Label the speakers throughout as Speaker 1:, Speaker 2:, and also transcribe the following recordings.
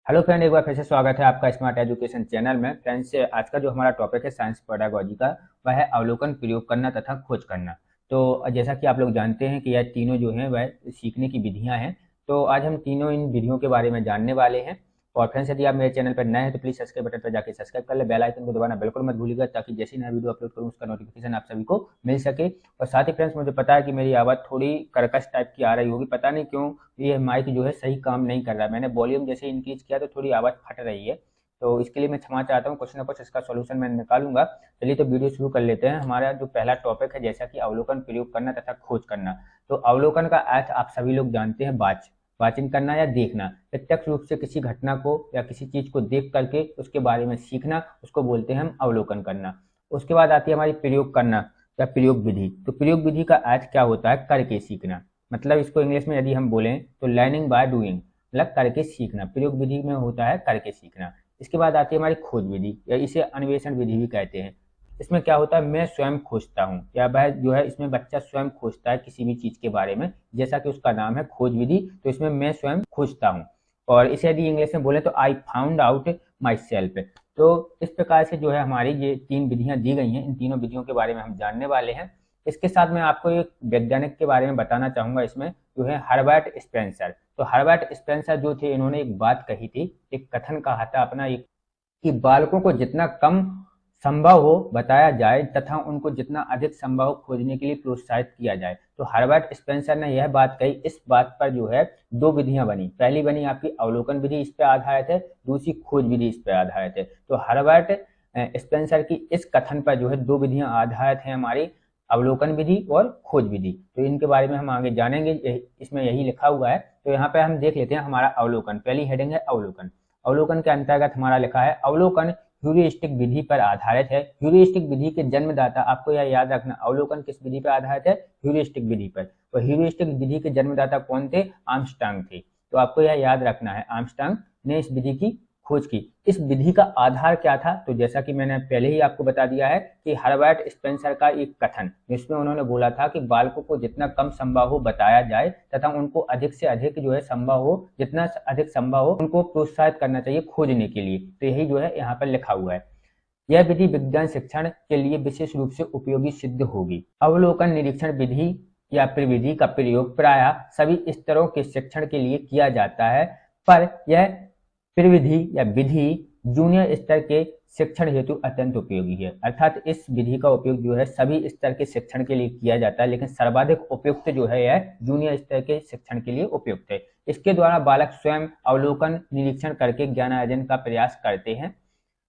Speaker 1: Hello friend, एक बार फिर से स्वागत है आपका स्मार्ट एजुकेशन चैनल में। फ्रेंड्स, आज का जो हमारा टॉपिक है साइंस पेडागोजी का, वह है अवलोकन, प्रयोग करना तथा खोज करना। तो जैसा कि आप लोग जानते हैं कि यह तीनों जो हैं वह सीखने की विधियां हैं। तो आज हम तीनों इन विधियों के बारे में जानने वाले हैं। और फ्रेंड्स, यदि आप मेरे चैनल पर नए हैं तो प्लीज़ सब्सक्राइब बटन पर जाकर सब्सक्राइब कर ले, बेल आइकन को दबाना बिल्कुल मत भूलिएगा, ताकि जैसे ही नया वीडियो अपलोड करूँ उसका नोटिफिकेशन आप सभी को मिल सके। और साथ ही फ्रेंड्स, मुझे पता है कि मेरी आवाज़ थोड़ी कर्कश टाइप की आ रही होगी, पता नहीं क्यों ये माइक जो है सही काम नहीं कर रहा है। मैंने वॉल्यूम जैसे इंक्रीज किया तो थोड़ी आवाज़ फट रही है, तो इसके लिए मैं क्षमा चाहता हूँ। कुछ ना कुछ इसका सॉल्यूशन मैं निकालूंगा। चलिए तो वीडियो शुरू कर लेते हैं। हमारा जो पहला टॉपिक है, जैसा कि अवलोकन, प्रयोग करना तथा खोज करना। तो अवलोकन का अर्थ आप सभी लोग जानते हैं, वाचन करना या देखना। प्रत्यक्ष रूप से किसी घटना को या किसी चीज को देख करके उसके बारे में सीखना, उसको बोलते हैं हम अवलोकन करना। उसके बाद आती है हमारी प्रयोग करना या प्रयोग विधि। तो प्रयोग विधि का अर्थ क्या होता है? करके सीखना। मतलब इसको इंग्लिश में यदि हम बोलें तो लर्निंग बाय डूइंग, मतलब करके सीखना। प्रयोग विधि में होता है करके सीखना। इसके बाद आती है हमारी खोज विधि, या इसे अन्वेषण विधि भी कहते हैं। इसमें क्या होता है? मैं स्वयं खोजता हूँ, या वह जो है इसमें बच्चा स्वयं खोजता है किसी भी चीज के बारे में, जैसा कि उसका नाम है खोज विधि। तो इसमें मैं स्वयं खोजता हूँ। और इसे यदि इंग्लिश में बोले तो I found out my self. तो इस प्रकार से जो है हमारी ये तीन विधियां दी गई हैं। इन तीनों विधियों के बारे में हम जानने वाले हैं। इसके साथ मैं आपको एक वैज्ञानिक के बारे में बताना चाहूंगा। इसमें जो है हर्बर्ट स्पेंसर। तो हर्बर्ट स्पेंसर जो थे, इन्होंने एक बात कही थी, एक कथन कहा था अपना, एक कि बालकों को जितना कम संभव हो बताया जाए तथा उनको जितना अधिक संभव हो खोजने के लिए प्रोत्साहित किया जाए। तो हर्बर्ट स्पेंसर ने यह बात कही। इस बात पर जो है दो विधियां बनी। पहली बनी आपकी अवलोकन विधि, इस पर आधारित है। दूसरी खोज विधि, इस पर आधारित है। तो हर्बर्ट स्पेंसर की इस कथन पर जो है दो विधियां आधारित हैं, हमारी अवलोकन विधि और खोज विधि। तो इनके बारे में हम आगे जानेंगे, इसमें यही लिखा हुआ है। तो यहाँ पे हम देख लेते हैं हमारा अवलोकन। पहली हेडिंग है अवलोकन। अवलोकन के अंतर्गत हमारा लिखा है अवलोकन ह्यूरिस्टिक विधि पर आधारित है। ह्यूरिस्टिक विधि के जन्मदाता, आपको यह याद रखना, अवलोकन किस विधि पर आधारित है? ह्यूरिस्टिक विधि पर। तो ह्यूरिस्टिक विधि के जन्मदाता कौन थे? आर्मस्ट्रांग थे। तो आपको यह याद रखना है, आर्मस्ट्रांग ने इस विधि की खोज की। इस विधि का आधार क्या था? तो जैसा कि मैंने पहले ही आपको बता दिया है कि हर्बर्ट स्पेंसर का एक कथन, जिसमें उन्होंने बोला था कि बालकों को जितना कम संभव हो बताया जाए तथा उनको अधिक से अधिक जो है संभव हो, जितना अधिक संभव हो उनको प्रोत्साहित करना चाहिए खोजने के लिए। तो यही जो है यहाँ पर लिखा हुआ है। यह विधि विज्ञान शिक्षण के लिए विशेष रूप से उपयोगी सिद्ध होगी। अवलोकन निरीक्षण विधि या प्रविधि का प्रयोग प्रायः सभी स्तरों के शिक्षण के लिए किया जाता है, पर यह प्रविधि या विधि जूनियर स्तर के शिक्षण हेतु अत्यंत उपयोगी है। अर्थात इस विधि का उपयोग जो है सभी स्तर के शिक्षण के लिए किया जाता है, लेकिन सर्वाधिक उपयुक्त जो है यह जूनियर स्तर के शिक्षण के लिए उपयुक्त है। इसके द्वारा बालक स्वयं अवलोकन निरीक्षण करके ज्ञान अर्जन का प्रयास करते हैं।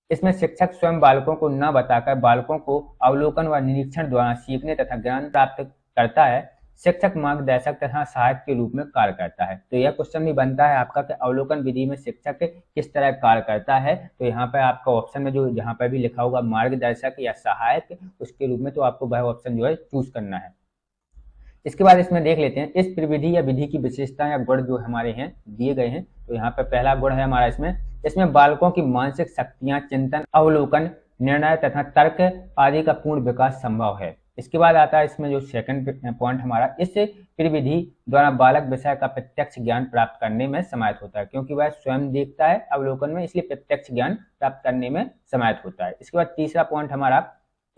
Speaker 1: इसमें शिक्षक स्वयं बालकों को न बताकर बालकों को अवलोकन व निरीक्षण द्वारा सीखने तथा ज्ञान प्राप्त करता है। शिक्षक मार्गदर्शक तथा सहायक के रूप में कार्य करता है। तो यह क्वेश्चन भी बनता है आपका कि अवलोकन विधि में शिक्षक किस तरह कार्य करता है। तो यहाँ पर आपका ऑप्शन में जो जहाँ पर भी लिखा होगा मार्गदर्शक या सहायक, उसके रूप में तो आपको वह ऑप्शन जो है चूज करना है। इसके बाद इसमें देख लेते हैं इस प्रविधि या विधि की विशेषता या गुण जो हमारे हैं दिए गए हैं। तो यहाँ पर पहला गुण है हमारा, इसमें बालकों की मानसिक शक्तियां, चिंतन, अवलोकन, निर्णय तथा तर्क आदि का पूर्ण विकास संभव है। इसके बाद आता है इसमें जो सेकंड पॉइंट हमारा, इस प्रविधि द्वारा बालक विषय का प्रत्यक्ष ज्ञान प्राप्त करने में समाहित होता है, क्योंकि वह स्वयं देखता है अवलोकन में, इसलिए प्रत्यक्ष ज्ञान प्राप्त करने में समाहित होता है। इसके बाद तीसरा पॉइंट हमारा,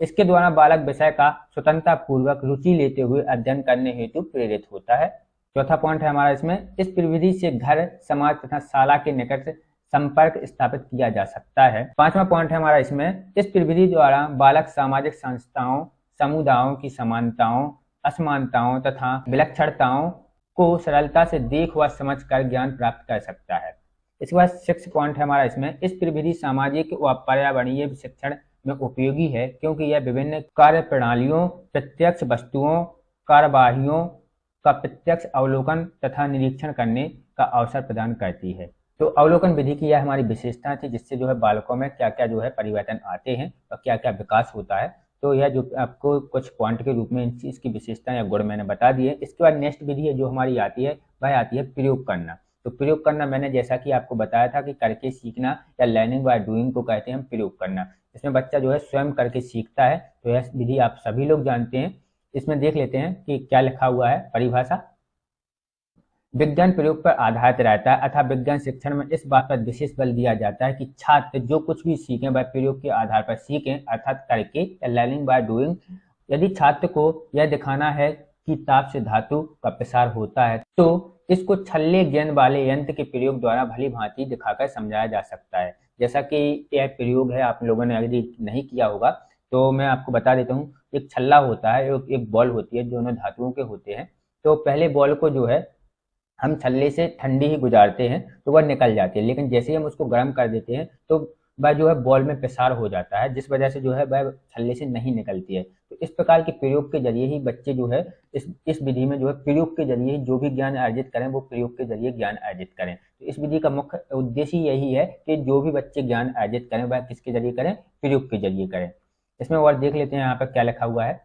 Speaker 1: इसके द्वारा बालक विषय का स्वतंत्रता पूर्वक रुचि लेते हुए अध्ययन करने हेतु प्रेरित होता है। चौथा पॉइंट है हमारा इसमें, इस प्रविधि से घर, समाज तथा शाला के निकट संपर्क स्थापित किया जा सकता है। पांचवा पॉइंट है हमारा इसमें, इस प्रविधि द्वारा बालक सामाजिक संस्थाओं, समुदायों की समानताओं, असमानताओं तथा विलक्षणताओं को सरलता से देख व समझ कर ज्ञान प्राप्त कर सकता है। इसके बाद सिक्स पॉइंट है हमारा इसमें, इस प्रविधि सामाजिक व पर्यावरणीय शिक्षण में उपयोगी है, क्योंकि यह विभिन्न कार्य प्रणालियों, प्रत्यक्ष वस्तुओं, कार्यवाहियों का प्रत्यक्ष अवलोकन तथा निरीक्षण करने का अवसर प्रदान करती है। तो अवलोकन विधि की यह हमारी विशेषता थी, जिससे जो है बालकों में क्या क्या जो है परिवर्तन आते हैं और क्या क्या विकास होता है। तो यह जो आपको कुछ पॉइंट के रूप में इसकी विशेषता या गुण मैंने बता दिए। इसके बाद नेक्स्ट विधि है जो हमारी आती है, वह आती है प्रयोग करना। तो प्रयोग करना मैंने जैसा कि आपको बताया था कि करके सीखना या लर्निंग बाय डूइंग को कहते हैं हम प्रयोग करना। इसमें बच्चा जो है स्वयं करके सीखता है। तो यह विधि आप सभी लोग जानते हैं। इसमें देख लेते हैं कि क्या लिखा हुआ है परिभाषा। विज्ञान प्रयोग पर आधारित रहता है अतः विज्ञान शिक्षण में इस बात पर विशेष बल दिया जाता है कि छात्र जो कुछ भी सीखें वह प्रयोग के आधार पर सीखें अर्थात करके या लर्निंग बाय डूइंग। यदि छात्र को यह दिखाना है कि ताप से धातु का प्रसार होता है तो इसको छल्ले गेंद वाले यंत्र के प्रयोग द्वारा भली भांति दिखाकर समझाया जा सकता है। जैसा कि यह प्रयोग है, आप लोगों ने यदि नहीं किया होगा तो मैं आपको बता देता हूँ। एक छल्ला होता है, एक बॉल होती है, दोनों धातुओं के होते हैं। तो पहले बॉल को जो है हम छल्ले से ठंडी ही गुजारते हैं तो वह निकल जाती है, लेकिन जैसे ही हम उसको गर्म कर देते हैं तो वह जो है बॉल में प्रसार हो जाता है, जिस वजह से जो है वह छल्ले से नहीं निकलती है। तो इस प्रकार के प्रयोग के जरिए ही बच्चे जो है इस विधि में जो है प्रयोग के जरिए जो भी ज्ञान अर्जित करें वो प्रयोग के जरिए ज्ञान अर्जित करें। तो इस विधि का मुख्य उद्देश्य यही है कि जो भी बच्चे ज्ञान अर्जित करें वह किसके जरिए करें, प्रयोग के जरिए करें। इसमें और देख लेते हैं यहाँ पर क्या लिखा हुआ है।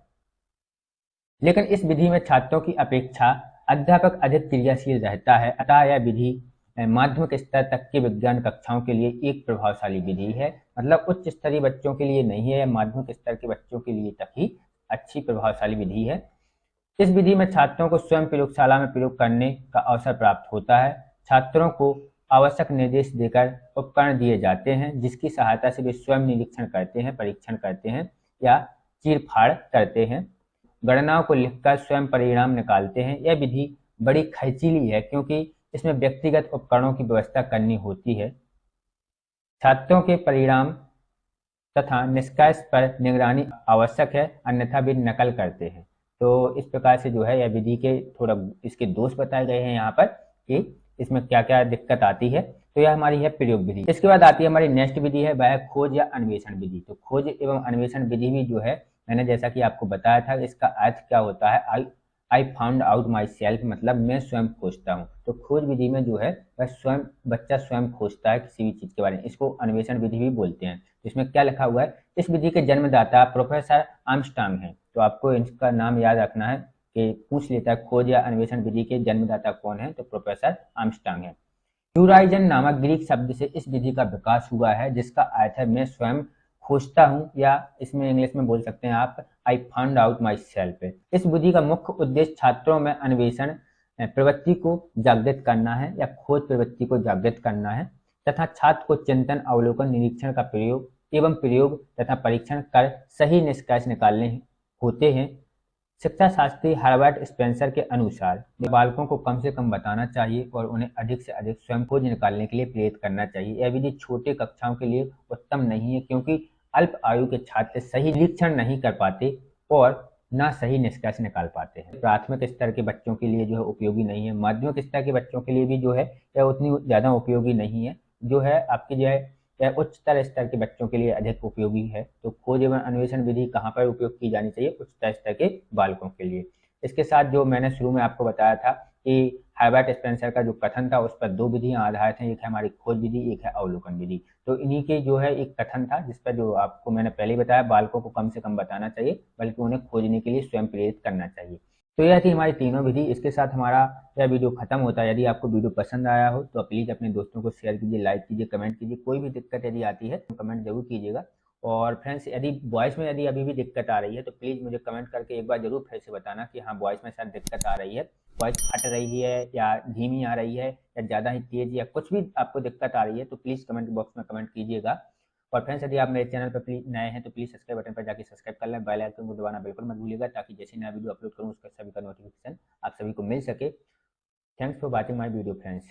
Speaker 1: लेकिन इस विधि में छात्रों की अपेक्षा अध्यापक अधिक क्रियाशील रहता है अतः यह विधि माध्यमिक स्तर तक की विज्ञान कक्षाओं के लिए एक प्रभावशाली विधि है। मतलब उच्च स्तरीय बच्चों के लिए नहीं है, यह माध्यमिक स्तर के बच्चों के लिए तक ही अच्छी प्रभावशाली विधि है। इस विधि में छात्रों को स्वयं प्रयोगशाला में प्रयोग करने का अवसर प्राप्त होता है। छात्रों को आवश्यक निर्देश देकर उपकरण दिए जाते हैं जिसकी सहायता से वे स्वयं निरीक्षण करते हैं, परीक्षण करते हैं या चीर-फाड़ करते हैं, गणनाओं को लिखकर स्वयं परिणाम निकालते हैं। यह विधि बड़ी खर्चीली है क्योंकि इसमें व्यक्तिगत उपकरणों की व्यवस्था करनी होती है। छात्रों के परिणाम तथा निष्कर्ष पर निगरानी आवश्यक है, अन्यथा वे नकल करते हैं। तो इस प्रकार से जो है यह विधि के थोड़ा इसके दोष बताए गए हैं यहाँ पर कि इसमें क्या क्या दिक्कत आती है। तो यह हमारी है प्रयोग विधि। इसके बाद आती है हमारी नेक्स्ट विधि है वह है खोज या अन्वेषण विधि। तो खोज एवं अन्वेषण विधि भी जो है मैंने जैसा कि आपको बताया था, इसका अर्थ क्या होता है, I found out my self, मतलब मैं स्वयं खोजता हूँ। तो खोज विधि में जो है वह स्वयं बच्चा स्वयं खोजता है किसी भी चीज के बारे में, इसको अन्वेषण विधि भी बोलते हैं। तो इसमें क्या लिखा हुआ है, इस विधि के जन्मदाता प्रोफेसर आर्मस्ट्रांग हैं। तो आपको इसका नाम याद रखना है कि पूछ लेता है खोज या अन्वेषण विधि के जन्मदाता कौन है, तो प्रोफेसर आर्मस्ट्रांग है। ह्यूराइजन नामक ग्रीक शब्द से इस विधि का विकास हुआ है जिसका अर्थ है मैं स्वयं खोजता हूँ, या इसमें इंग्लिश में बोल सकते हैं आप I found out my self. इस विधि का मुख्य उद्देश्य छात्रों में अन्वेषण प्रवृत्ति को जागृत करना है या खोज प्रवृत्ति को जागृत करना है तथा छात्र को चिंतन, अवलोकन, निरीक्षण का प्रयोग एवं प्रयोग तथा परीक्षण कर सही निष्कर्ष निकालने होते हैं। शिक्षा शास्त्री हर्बर्ट स्पेंसर के अनुसार बालकों को कम से कम बताना चाहिए और उन्हें अधिक से अधिक स्वयं खोज निकालने के लिए प्रेरित करना चाहिए। यह विधि छोटे कक्षाओं के लिए उत्तम नहीं है क्योंकि अल्प आयु के छात्र सही निरीक्षण नहीं कर पाते और ना सही निष्कर्ष निकाल पाते हैं। प्राथमिक स्तर के बच्चों के लिए जो है उपयोगी नहीं है, माध्यमिक स्तर के बच्चों के लिए भी जो है यह उतनी ज़्यादा उपयोगी नहीं है, जो है आपकी जो है यह उच्चतर स्तर के बच्चों के लिए अधिक उपयोगी है। तो खोज एवं अन्वेषण विधि कहाँ पर उपयोग की जानी चाहिए, उच्चतर स्तर के बालकों के लिए। इसके साथ जो मैंने शुरू में आपको बताया था कि हर्बर्ट स्पेंसर का जो कथन था उस पर दो विधियां आधारित हैं, एक है हमारी खोज विधि, एक है अवलोकन विधि। तो इन्हीं के जो है एक कथन था जिस पर जो आपको मैंने पहले ही बताया, बालकों को कम से कम बताना चाहिए बल्कि उन्हें खोजने के लिए स्वयं प्रेरित करना चाहिए। तो यह थी हमारी तीनों विधि। इसके साथ हमारा यह वीडियो खत्म होता है। यदि आपको वीडियो पसंद आया हो तो प्लीज़ अपने दोस्तों को शेयर कीजिए, लाइक कीजिए, कमेंट कीजिए। कोई भी दिक्कत यदि आती है तो कमेंट जरूर कीजिएगा। और फ्रेंड्स यदि वॉइस में यदि अभी भी दिक्कत आ रही है तो प्लीज़ मुझे कमेंट करके एक बार जरूर फिर से बताना कि हाँ वॉइस में शायद दिक्कत आ रही है, वॉइस फट रही है या धीमी आ रही है या ज़्यादा ही तेज या कुछ भी आपको दिक्कत आ रही है तो प्लीज़ कमेंट बॉक्स में कमेंट कीजिएगा। और फ्रेंड्स यदि आप मेरे चैनल पर प्लीज नए हैं तो प्लीज़ सब्सक्राइब बटन पर जाकर सब्सक्राइब कर लें, बेल आइकन को दबाना बिल्कुल मत भूलिएगा ताकि जैसे नया वीडियो अपलोड करूँ उसका सभी का नोटिफिकेशन आप सभी को मिल सके। Thanks for watching my video friends.